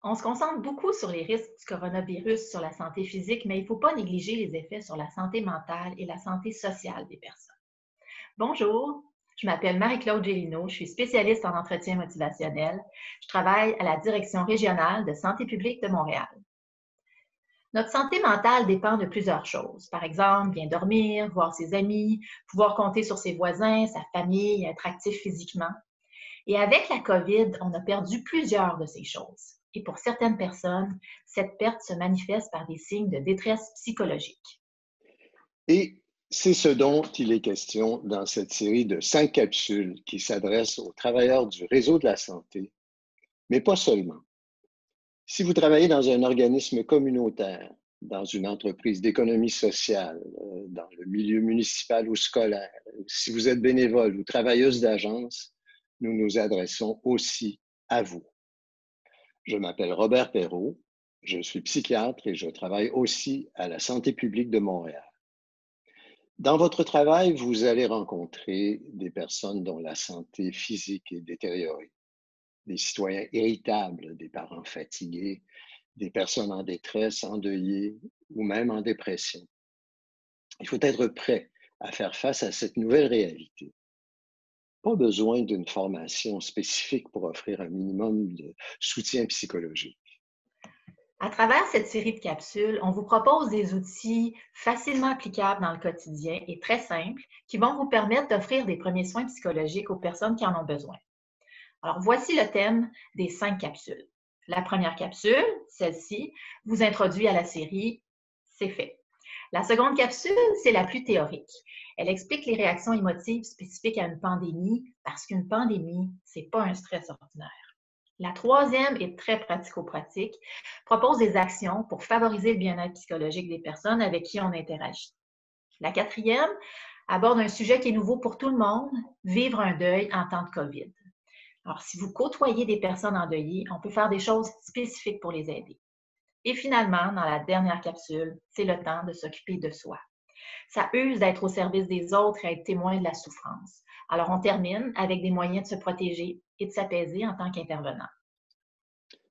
On se concentre beaucoup sur les risques du coronavirus sur la santé physique, mais il ne faut pas négliger les effets sur la santé mentale et la santé sociale des personnes. Bonjour, je m'appelle Marie-Claude Gélineau, je suis spécialiste en entretien motivationnel. Je travaille à la Direction régionale de santé publique de Montréal. Notre santé mentale dépend de plusieurs choses. Par exemple, bien dormir, voir ses amis, pouvoir compter sur ses voisins, sa famille, être actif physiquement. Et avec la COVID, on a perdu plusieurs de ces choses. Et pour certaines personnes, cette perte se manifeste par des signes de détresse psychologique. Et c'est ce dont il est question dans cette série de 5 capsules qui s'adressent aux travailleurs du réseau de la santé, mais pas seulement. Si vous travaillez dans un organisme communautaire, dans une entreprise d'économie sociale, dans le milieu municipal ou scolaire, si vous êtes bénévole ou travailleuse d'agence, nous nous adressons aussi à vous. Je m'appelle Robert Perrault, je suis psychiatre et je travaille aussi à la Santé publique de Montréal. Dans votre travail, vous allez rencontrer des personnes dont la santé physique est détériorée, des citoyens irritables, des parents fatigués, des personnes en détresse, endeuillées ou même en dépression. Il faut être prêt à faire face à cette nouvelle réalité. Pas besoin d'une formation spécifique pour offrir un minimum de soutien psychologique. À travers cette série de capsules, on vous propose des outils facilement applicables dans le quotidien et très simples qui vont vous permettre d'offrir des premiers soins psychologiques aux personnes qui en ont besoin. Alors, voici le thème des 5 capsules. La première capsule, celle-ci, vous introduit à la série « C'est fait ». La seconde capsule, c'est la plus théorique. Elle explique les réactions émotives spécifiques à une pandémie parce qu'une pandémie, ce n'est pas un stress ordinaire. La troisième est très pratico-pratique, propose des actions pour favoriser le bien-être psychologique des personnes avec qui on interagit. La quatrième aborde un sujet qui est nouveau pour tout le monde, vivre un deuil en temps de COVID. Alors, si vous côtoyez des personnes endeuillées, on peut faire des choses spécifiques pour les aider. Et finalement, dans la dernière capsule, c'est le temps de s'occuper de soi. Ça use d'être au service des autres et être témoin de la souffrance. Alors, on termine avec des moyens de se protéger et de s'apaiser en tant qu'intervenant.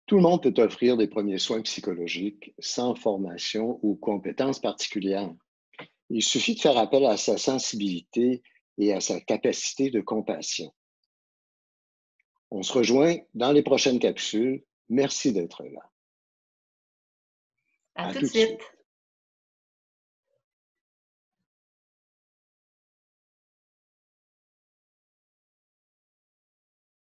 Tout le monde peut offrir des premiers soins psychologiques sans formation ou compétences particulières. Il suffit de faire appel à sa sensibilité et à sa capacité de compassion. On se rejoint dans les prochaines capsules. Merci d'être là. À tout de tout de suite. suite.